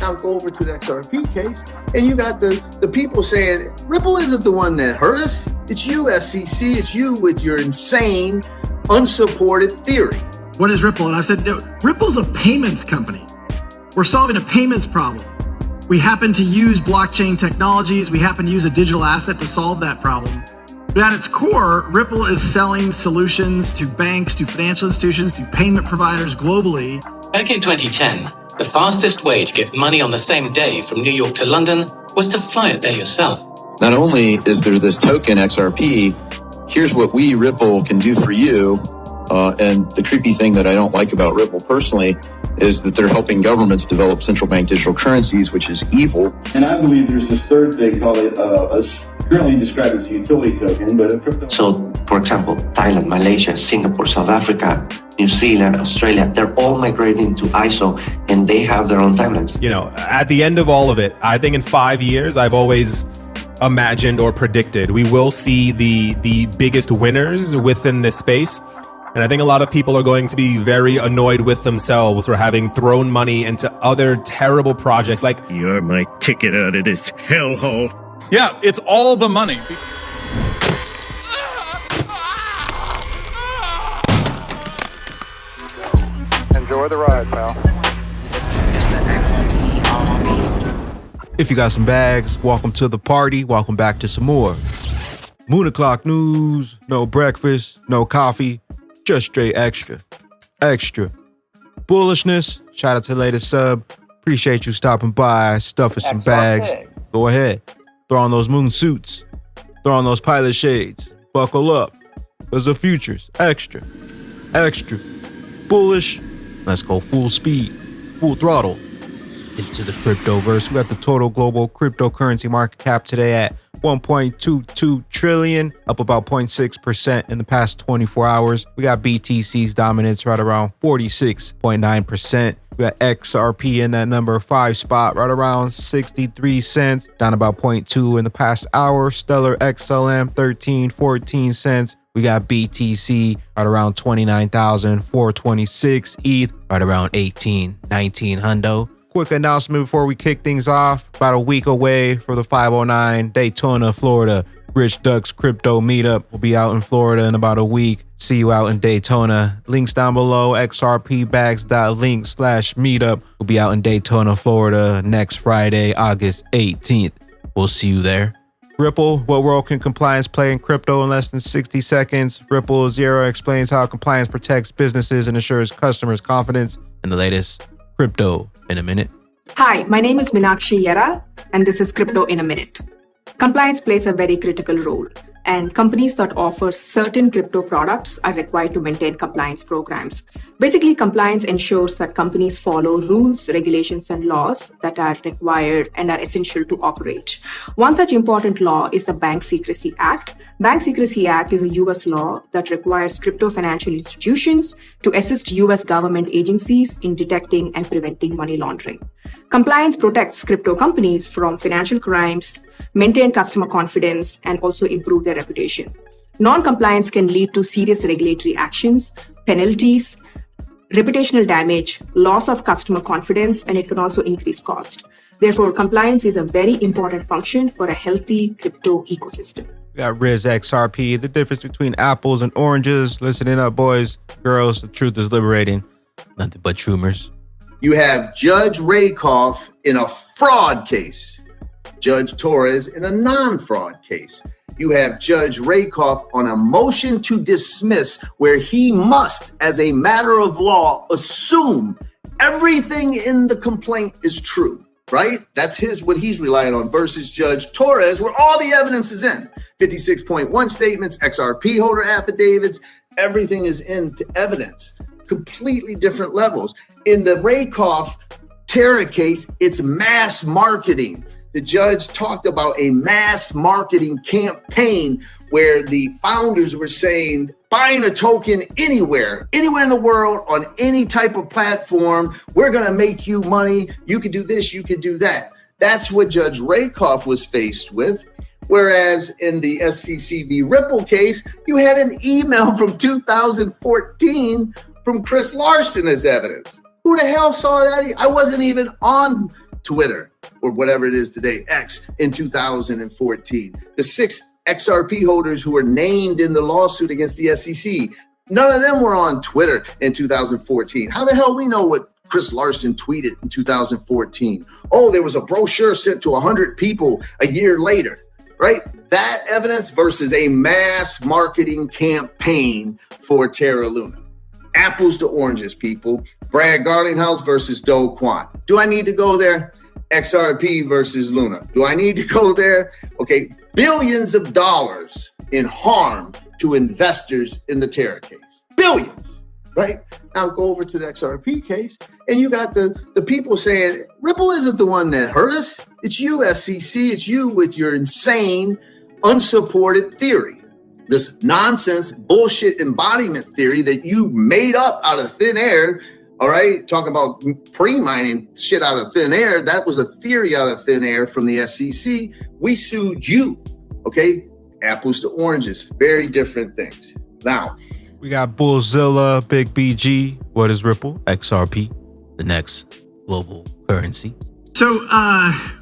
now go over to the XRP case, and you got the people saying, Ripple isn't the one that hurt us. It's you, SEC. It's you with your insane, unsupported theory. What is Ripple? And I said, Ripple's a payments company. We're solving a payments problem. We happen to use blockchain technologies. We happen to use a digital asset to solve that problem. But at its core, Ripple is selling solutions to banks, to financial institutions, to payment providers globally. Back in 2010, the fastest way to get money on the same day from New York to London was to fly it there yourself. Not only is there this token XRP, here's what we, Ripple, can do for you. And the creepy thing that I don't like about Ripple personally is that they're helping governments develop central bank digital currencies, which is evil. And I believe there's this third thing called currently described as a utility token, but a crypto. So, for example, Thailand, Malaysia, Singapore, South Africa, New Zealand, Australia, they're all migrating to ISO, and they have their own timelines. You know, at the end of all of it, I think in 5 years, I've always imagined or predicted we will see the biggest winners within this space. And I think a lot of people are going to be very annoyed with themselves for having thrown money into other terrible projects like, you're my ticket out of this hellhole. Yeah, it's all the money. Enjoy the ride, pal. If you got some bags, welcome to the party. Welcome back to some more Moon o'clock news. No breakfast, no coffee, just straight extra. Bullishness. Shout out to the latest sub. Appreciate you stopping by, stuffing some bags. Go ahead. Throw on those moon suits. Throw on those pilot shades. Buckle up. There's the futures. Extra. Bullish. Let's go full speed. Full throttle. Into the cryptoverse. We got the total global cryptocurrency market cap today at 1.22 trillion, up about 0.6% in the past 24 hours. We got BTC's dominance right around 46.9%. We got XRP in that number 5 spot, right around 63 cents, down about 0.2 in the past hour. Stellar XLM 13-14 cents. We got BTC right around 29,426. ETH right around 19 hundo. Quick announcement before we kick things off. About a week away for the 509 Daytona, Florida Rich Ducks Crypto Meetup. We'll be out in Florida in about a week. See you out in Daytona. Links down below, xrpbags.link/meetup. We'll be out in Daytona, Florida next Friday, August 18th. We'll see you there. Ripple, what role can compliance play in crypto in less than 60 seconds? Ripple Zero explains how compliance protects businesses and ensures customers' confidence in the latest crypto in a minute. Hi, my name is Meenakshi Yera, and this is Crypto in a Minute. Compliance plays a very critical role, and companies that offer certain crypto products are required to maintain compliance programs. Basically, compliance ensures that companies follow rules, regulations, and laws that are required and are essential to operate. One such important law is the Bank Secrecy Act. Bank Secrecy Act is a U.S. law that requires crypto financial institutions to assist U.S. government agencies in detecting and preventing money laundering. Compliance protects crypto companies from financial crimes, maintain customer confidence, and also improve their reputation. Non-compliance can lead to serious regulatory actions, penalties, reputational damage, loss of customer confidence, and it can also increase cost. Therefore, compliance is a very important function for a healthy crypto ecosystem. We got Riz XRP, the difference between apples and oranges. Listening up, boys, girls, the truth is liberating. Nothing but rumors. You have Judge Rakoff in a fraud case, Judge Torres in a non-fraud case. You have Judge Rakoff on a motion to dismiss where he must, as a matter of law, assume everything in the complaint is true, right? That's what he's relying on, versus Judge Torres, where all the evidence is in. 56.1 statements, XRP holder affidavits, everything is in evidence. Completely different levels. In the Rakoff Terra case, it's mass marketing. The judge talked about a mass marketing campaign where the founders were saying, buying a token anywhere in the world, on any type of platform, we're going to make you money. You could do this, you could do that. That's what Judge Rakoff was faced with. Whereas in the SEC v. Ripple case, you had an email from 2014 from Chris Larson as evidence. Who the hell saw that? I wasn't even on Twitter, or whatever it is today, X, in 2014. The 6 XRP holders who were named in the lawsuit against the SEC, none of them were on Twitter in 2014. How the hell we know what Chris Larson tweeted in 2014? Oh, there was a brochure sent to 100 people a year later, right? That evidence versus a mass marketing campaign for Terra Luna. Apples to oranges, people. Brad Garlinghouse versus Do Kwon. Do I need to go there? XRP versus Luna. Do I need to go there? Okay, billions of dollars in harm to investors in the Terra case. Billions, right? Now go over to the XRP case, and you got the people saying, Ripple isn't the one that hurt us. It's you, SEC. It's you with your insane, unsupported theory. This nonsense bullshit embodiment theory that you made up out of thin air. All right, talk about pre-mining shit out of thin air. That was a theory out of thin air from the SEC. We sued you. Okay, apples to oranges, very different things. Now, we got Bullzilla, Big BG. What is Ripple? XRP, the next global currency. So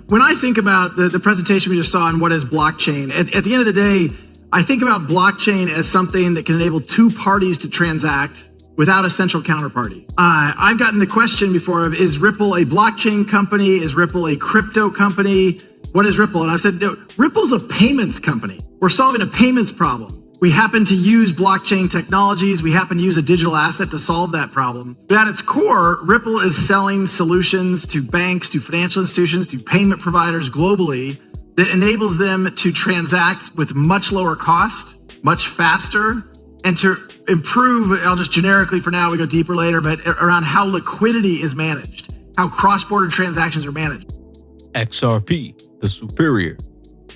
when I think about the presentation we just saw on what is blockchain, at the end of the day, I think about blockchain as something that can enable two parties to transact without a central counterparty. I've gotten the question before of, is Ripple a blockchain company? Is Ripple a crypto company? What is Ripple? And I said, no, Ripple's a payments company. We're solving a payments problem. We happen to use blockchain technologies. We happen to use a digital asset to solve that problem. But at its core, Ripple is selling solutions to banks, to financial institutions, to payment providers globally that enables them to transact with much lower cost, much faster, and to improve, I'll just generically for now, we go deeper later, but around how liquidity is managed, how cross-border transactions are managed. XRP, the superior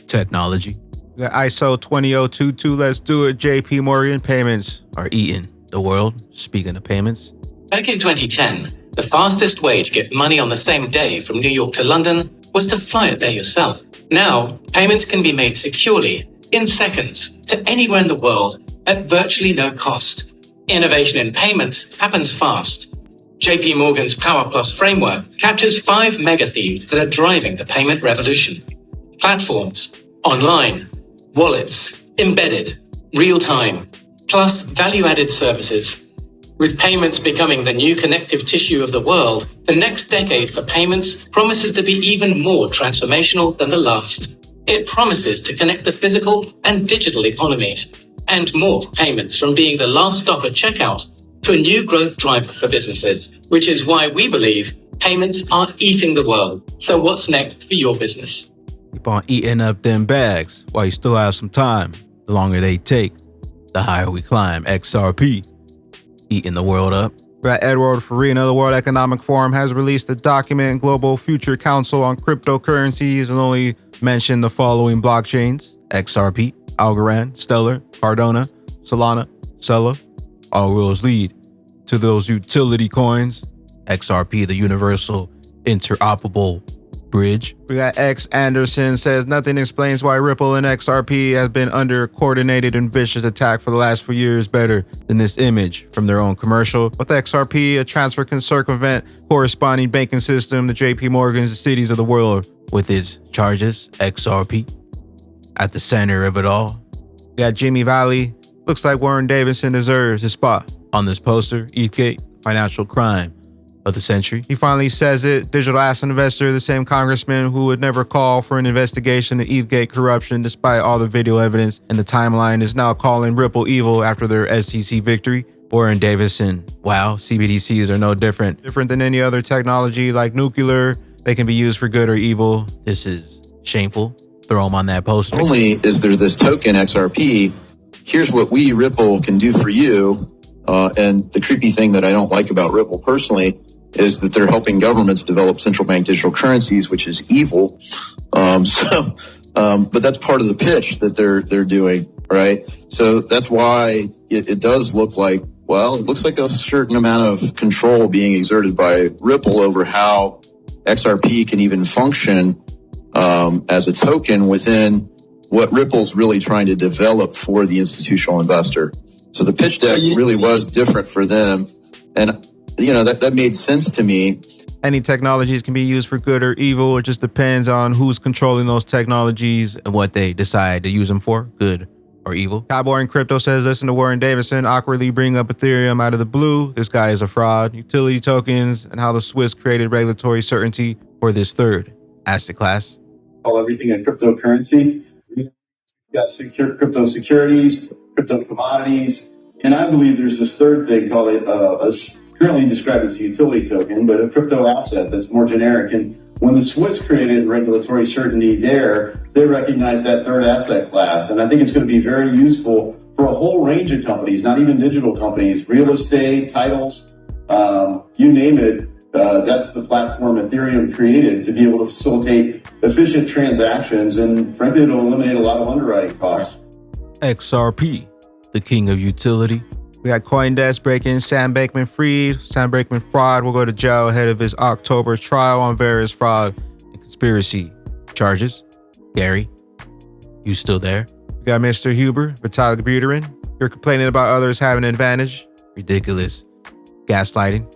technology. The ISO 20022, let's do it. JP Morgan payments are eating the world. Speaking of payments. Back in 2010, the fastest way to get money on the same day from New York to London was to fly it there yourself. Now, payments can be made securely, in seconds, to anywhere in the world at virtually no cost. Innovation in payments happens fast. JP Morgan's Power Plus framework captures 5 mega themes that are driving the payment revolution. Platforms, online, wallets, embedded, real-time, plus value-added services. With payments becoming the new connective tissue of the world, the next decade for payments promises to be even more transformational than the last. It promises to connect the physical and digital economies and morph payments from being the last stop at checkout to a new growth driver for businesses, which is why we believe payments are eating the world. So what's next for your business? Keep on eating up them bags while you still have some time. The longer they take, the higher we climb. XRP, eating the world up. Brad Edward Farina, the World Economic Forum, has released a document, Global Future Council on Cryptocurrencies, and only mentioned the following blockchains: XRP, Algorand, Stellar, Cardano, Solana, Celo. All roads lead to those utility coins. XRP, the universal interoperable bridge. We got X Anderson says nothing explains why Ripple and XRP has been under coordinated and vicious attack for the last few years better than this image from their own commercial. With XRP, a transfer can circumvent corresponding banking system, the JP Morgans, the cities of the world with its charges. XRP at the center of it all. We got Jimmy Valley. Looks like Warren Davidson deserves his spot on this poster. ETHgate, financial crime of the century. He finally says it. Digital asset investor, the same congressman who would never call for an investigation of ETHgate corruption despite all the video evidence and the timeline, is now calling Ripple evil after their SEC victory. Warren Davidson, wow, CBDCs are no different than any other technology like nuclear. They can be used for good or evil. This is shameful. Throw them on that poster. Not only is there this token XRP, here's what we Ripple can do for you. And the creepy thing that I don't like about Ripple personally is that they're helping governments develop central bank digital currencies, which is evil. But that's part of the pitch that they're doing, right? So that's why it does look like, well, it looks like a certain amount of control being exerted by Ripple over how XRP can even function as a token within what Ripple's really trying to develop for the institutional investor. So the pitch deck really was different for them. And, you know, that made sense to me. Any technologies can be used for good or evil. It just depends on who's controlling those technologies and what they decide to use them for, good or evil. Cowboy in Crypto says, listen to Warren Davidson awkwardly bring up Ethereum out of the blue. This guy is a fraud. Utility tokens and how the Swiss created regulatory certainty for this third asset class. Call everything a cryptocurrency. We've got crypto securities, crypto commodities, and I believe there's this third thing called currently described as a utility token, but a crypto asset that's more generic. And when the Swiss created regulatory certainty there, they recognized that third asset class. And I think it's going to be very useful for a whole range of companies, not even digital companies, real estate, titles, you name it. That's the platform Ethereum created to be able to facilitate efficient transactions. And frankly, it'll eliminate a lot of underwriting costs. XRP, the king of utility. We got CoinDesk breaking Sam Bankman-Fried. Sam Bankman-Fried will go to jail ahead of his October trial on various fraud and conspiracy charges. Gary, you still there? We got Mr. Huber, Vitalik Buterin. You're complaining about others having an advantage. Ridiculous. Gaslighting.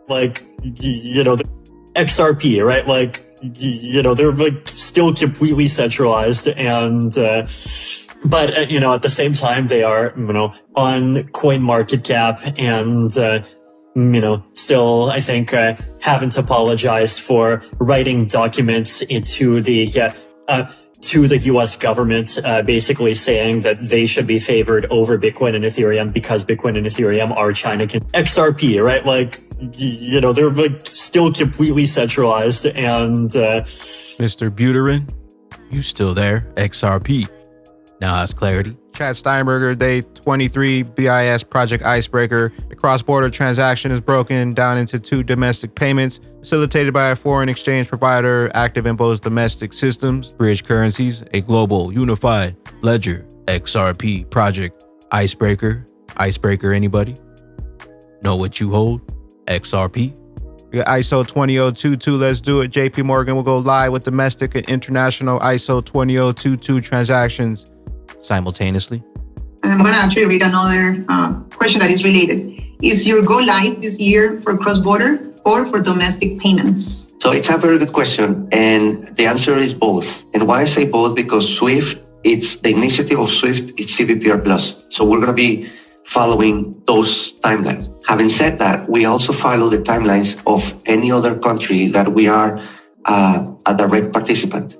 Like, you know, the XRP, right? Like, you know, they're like still completely centralized and, but, you know, at the same time, they are, you know, on CoinMarketCap and, you know, still, I think, haven't apologized for writing documents into the, to the US government, basically saying that they should be favored over Bitcoin and Ethereum because Bitcoin and Ethereum are China. XRP, right? Like, you know, they're like still completely centralized and, Mr. Buterin, you still there? XRP. Now has clarity. Chad Steinberger, day 23, BIS Project Icebreaker. The cross-border transaction is broken down into 2 domestic payments, facilitated by a foreign exchange provider active in both domestic systems, bridge currencies, a global unified ledger, XRP Project Icebreaker. Icebreaker, anybody? Know what you hold? XRP. We got ISO 20022, let's do it. JP Morgan will go live with domestic and international ISO 20022 transactions simultaneously. And I'm going to actually read another question that is related. Is your go live this year for cross-border or for domestic payments? So it's a very good question. And the answer is both. And why I say both? Because Swift, it's the initiative of Swift, it's CBPR+. So we're going to be following those timelines. Having said that, we also follow the timelines of any other country that we are a direct participant.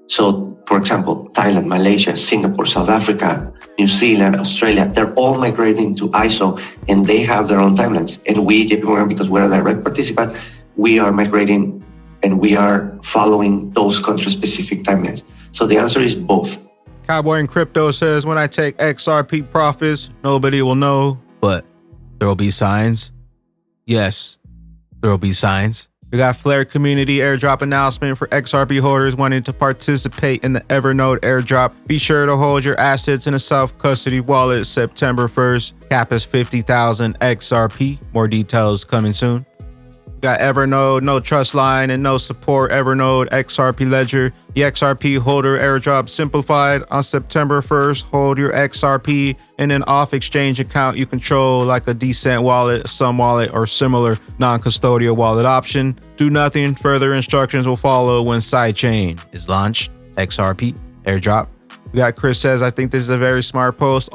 So, for example, Thailand, Malaysia, Singapore, South Africa, New Zealand, Australia, they're all migrating to ISO and they have their own timelines. And we, JP Morgan, because we're a direct participant, we are migrating and we are following those country-specific timelines. So the answer is both. Cowboy in Crypto says, when I take XRP profits, nobody will know, but there will be signs. Yes, there will be signs. We got Flare Community airdrop announcement for XRP holders wanting to participate in the Evernode airdrop. Be sure to hold your assets in a self-custody wallet September 1st. Cap is 50,000 XRP. More details coming soon. We got Evernode, no Trustline, and no support Evernode XRP Ledger. The XRP holder airdrop simplified on September 1st. Hold your XRP in an off-exchange account you control, like a Decent wallet, Sun wallet, or similar non-custodial wallet option. Do nothing. Further instructions will follow when sidechain is launched. XRP airdrop. We got Chris says, I think this is a very smart post.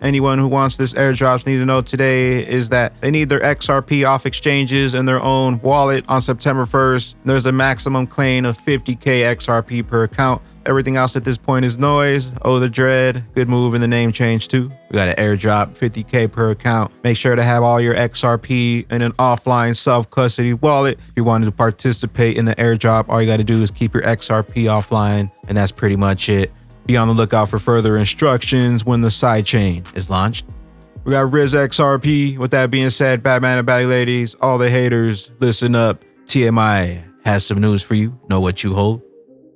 Anyone who wants this airdrops need to know today is that they need their XRP off exchanges in their own wallet on September 1st. There's a maximum claim of 50K XRP per account. Everything else at this point is noise. Oh, the dread. Good move in the name change too. We got an airdrop, 50K per account. Make sure to have all your XRP in an offline self-custody wallet. If you wanted to participate in the airdrop, all you got to do is keep your XRP offline, and that's pretty much it. Be on the lookout for further instructions when the sidechain is launched. We got Riz XRP. With that being said, Batman and Batty Ladies, all the haters, listen up. TMI has some news for you. Know what you hold.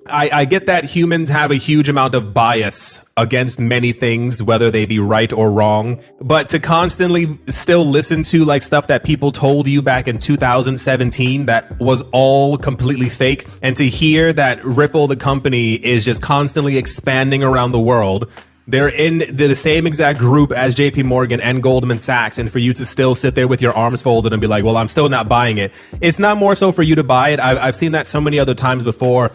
I get that humans have a huge amount of bias against many things, whether they be right or wrong, but to constantly still listen to like stuff that people told you back in 2017 that was all completely fake, and to hear that Ripple, the company, is just constantly expanding around the world, they're in the same exact group as JP Morgan and Goldman Sachs, and for you to still sit there with your arms folded and be like, well, I'm still not buying it. It's not more so for you to buy it. I've seen that so many other times before,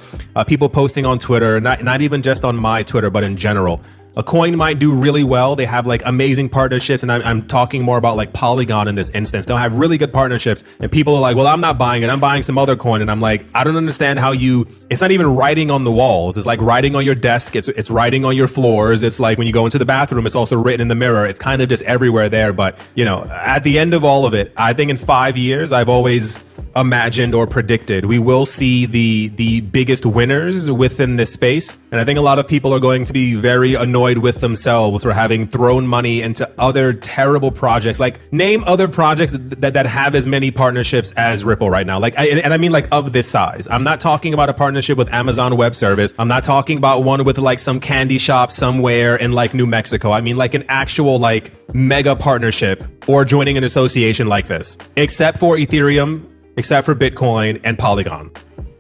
people posting on Twitter, not even just on my Twitter, but in general. A coin might do really well. They have like amazing partnerships, and I'm talking more about like Polygon in this instance. They'll have really good partnerships, and people are like, well, I'm not buying it. I'm buying some other coin. And I'm like, I don't understand how it's not even writing on the walls. It's like writing on your desk. It's writing on your floors. It's like when you go into the bathroom, it's also written in the mirror. It's kind of just everywhere there. But, you know, at the end of all of it, I think in 5 years, I've always imagined or predicted we will see the biggest winners within this space. And I think a lot of people are going to be very annoyed with themselves for having thrown money into other terrible projects. Like, name other projects that have as many partnerships as Ripple right now. Like, and I mean like of this size. I'm not talking about a partnership with Amazon Web Service. I'm not talking about one with like some candy shop somewhere in like New Mexico. I mean like an actual like mega partnership or joining an association like this, except for Ethereum, except for Bitcoin and Polygon.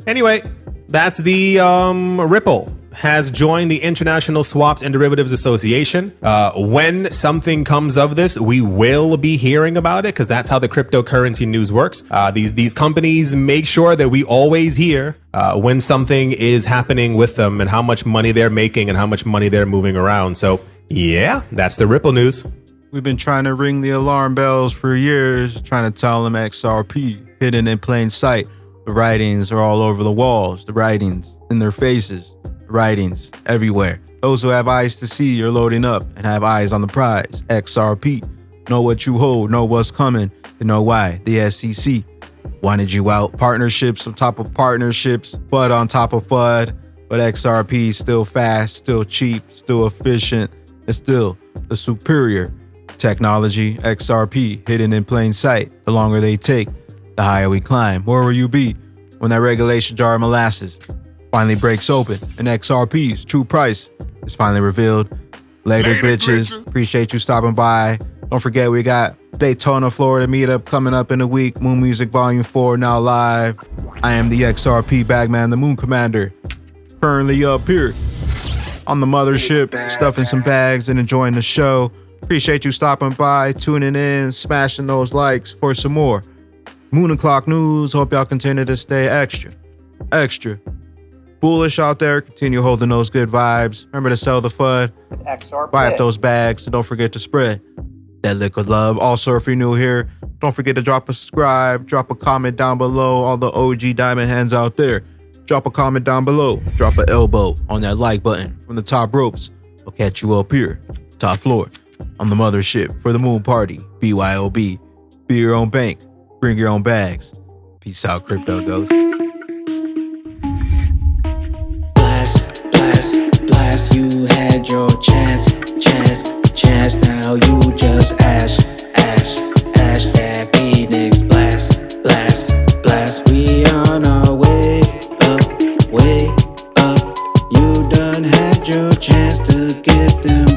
Anyway, that's the Ripple has joined the International Swaps and Derivatives Association. When something comes of this, we will be hearing about it because that's how the cryptocurrency news works. These companies make sure that we always hear when something is happening with them and how much money they're making and how much money they're moving around. So yeah, that's the Ripple news. We've been trying to ring the alarm bells for years, trying to tell them XRP, hidden in plain sight. The writings are all over the walls, the writings in their faces, the writings everywhere. Those who have eyes to see are loading up and have eyes on the prize. XRP, know what you hold, know what's coming, and know why. The SEC wanted you out. Partnerships on top of partnerships, FUD on top of FUD. But XRP still fast, still cheap, still efficient, and still the superior technology. XRP hidden in plain sight. The longer they take, the higher we climb. Where will you be when that regulation jar of molasses finally breaks open and XRP's true price is finally revealed? Later, bitches. Appreciate you stopping by. Don't forget we got Daytona, Florida meetup coming up in a week. Moon Music Volume 4 now live. I am the XRP Bagman, the Moon Commander. Currently up here on the mothership, stuffing some bags and enjoying the show. Appreciate you stopping by, tuning in, smashing those likes for some more Moon and Clock news. Hope y'all continue to stay extra bullish out there. Continue holding those good vibes. Remember to sell the FUD. Buy up those bags, and don't forget to spread that liquid love. Also, if you're new here, don't forget to drop a subscribe, drop a comment down below. All the OG diamond hands out there, drop a comment down below. Drop an elbow on that like button from the top ropes. I'll catch you up here, top floor, on the mothership for the moon party. BYOB. Be your own bank. Bring your own bags. Peace out, crypto ghosts. Blast, blast, blast. You had your chance. Now you just ash. That Phoenix. Blast. We on our way up. You done had your chance to get them